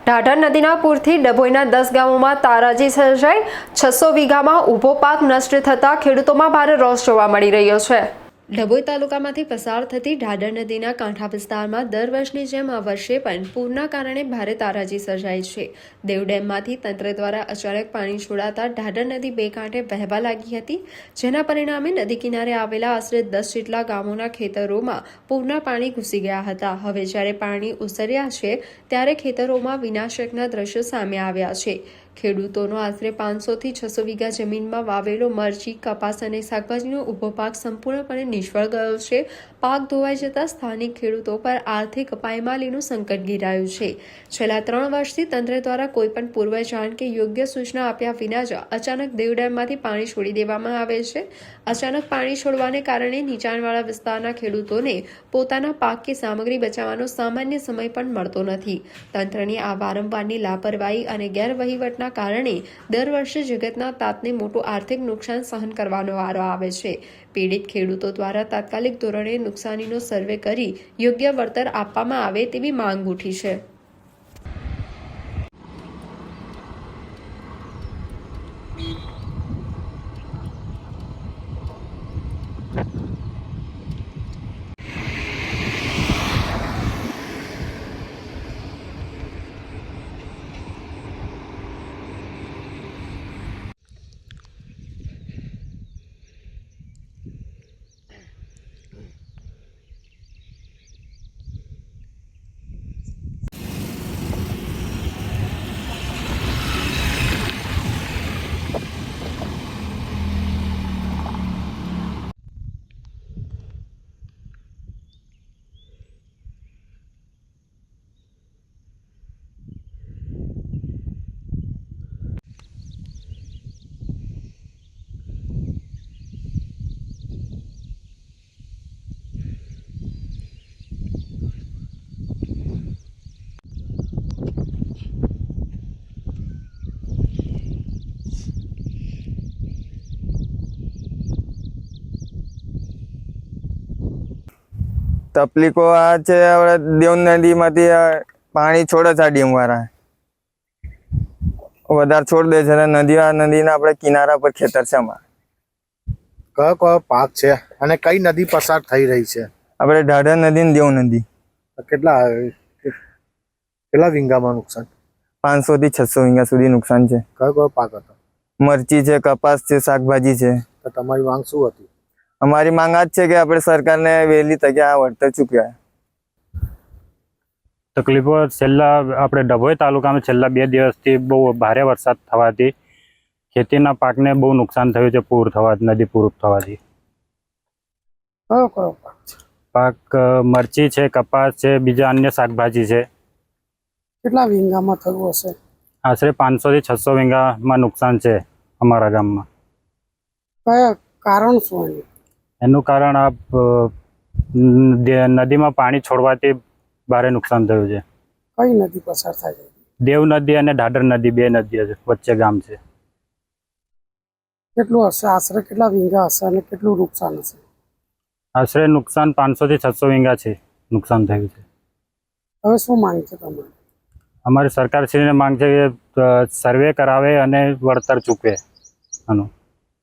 ઢાઢર નદીના પૂરથી ડભોઈના 10 ગામોમાં તારાજી સર્જાઈ 600 વીઘામાં ઊભો પાક નષ્ટ થતાં ખેડૂતોમાં ભારે રોષ જોવા મળી રહ્યો છે। ડભોઈ તાલુકામાંથી પસાર થતી ઢાઢર નદીના કાંઠા વિસ્તારમાં દર વર્ષની જેમ આ વર્ષે પણ પૂરના કારણે ભારે તારાજી સર્જાઈ છે। દેવ ડેમમાંથી તંત્ર દ્વારા અચાનક પાણી છોડાતા ઢાઢર નદી બે કાંઠે વહેવા લાગી હતી, જેના પરિણામે નદી કિનારે આવેલા આશરે 10 જેટલા ગામોના ખેતરોમાં પૂરના પાણી ઘૂસી ગયા હતા। હવે જ્યારે પાણી ઓસર્યા છે ત્યારે ખેતરોમાં વિનાશકના દ્રશ્યો સામે આવ્યા છે। ખેડૂતોનો આશરે 500 થી 600 વીઘા જમીનમાં વાવેલો મરચી, કપાસ અને શાકભાજીનો ઊભો પાક સંપૂર્ણપણે નિષ્ફળ ગયો છે। પાક ધોવાઈ જતા સ્થાનિક ખેડૂતો પર આર્થિક પાયમાલીનું સંકટ ઘેરાયું છે। છેલ્લા 3 વર્ષથી તંત્ર દ્વારા કોઈપણ પૂર્વ જાણ કે યોગ્ય સૂચના આપ્યા વિના જ અચાનક દેવ ડેમમાંથી પાણી છોડી દેવામાં આવે છે। અચાનક પાણી છોડવાને કારણે નીચાણવાળા વિસ્તારના ખેડૂતોને પોતાના પાક કે સામગ્રી બચાવવાનો સામાન્ય સમય પણ મળતો નથી। તંત્રની આ વારંવારની લાપરવાહી અને ગેરવહીવટના કારણે દર વર્ષે જગતના તાતને મોટું આર્થિક નુકસાન સહન કરવાનો વારો આવે છે। પીડિત ખેડૂતો દ્વારા તાત્કાલિક ધોરણે નુકસાનીનો સર્વે કરી યોગ્ય વળતર આપવામાં આવે તેવી માંગ ઉઠી છે। તકલીફો આ છે, આપણે દેવ નદીમાંથી પાણી છોડે છે, ડેમ વાળા વધારે છોડ દે છે। નદીના આપણે કિનારા પર ખેતર છે અમારે। કયો કયો પાક છે અને કઈ નદી પસાર થઈ રહી છે? આપણે ઢાઢર નદી ને દેવ નદી। કેટલા વીઘામાં નુકસાન? 500 થી 600 વીઘા સુધી નુકસાન છે। કયો કયો પાક હતો? મરચી છે, કપાસ છે, શાકભાજી છે। તો તમારી માંગ શું હતી? અમારી માંગ આ જ છે કે આપણે સરકારને વહેલી તકે આ વળતર ચૂકવ્યા। તકલીફો છેલ્લા આપણે ડભોઈ તાલુકામાં છેલ્લા 2 દિવસથી બહુ ભારે વરસાદ થવાથી ખેતીના પાકને બહુ નુકસાન થયું છે। પૂર થવાથી, નદી પૂર થવાથી કયો કયો પાક મરચી છે, કપાસ છે, બીજા અન્ય શાકભાજી છે। કેટલા વીઘામાં થયું હશે? આશરે 500 થી 600 વીઘામાં નુકસાન છે અમારા ગામમાં। કયા કારણ શું? એનું કારણ આ નદીમાં પાણી છોડવાથી ભારે નુકસાન થયું છે। કઈ નદી પસાર થાય છે? દેવ નદી અને ઢાઢર નદી, 2 નદીઓ વચ્ચે ગામ છે। કેટલું હશે આશરે? કેટલા વીઘા હશે અને કેટલું નુકસાન હશે? આશરે નુકસાન 500 થી 600 વીઘા છે નુકસાન થયું છે। હવે શું માંગ છે તમારી? અમારી સરકારશ્રીને માંગ છે કે સર્વે કરાવે અને વળતર ચૂકવે આનું।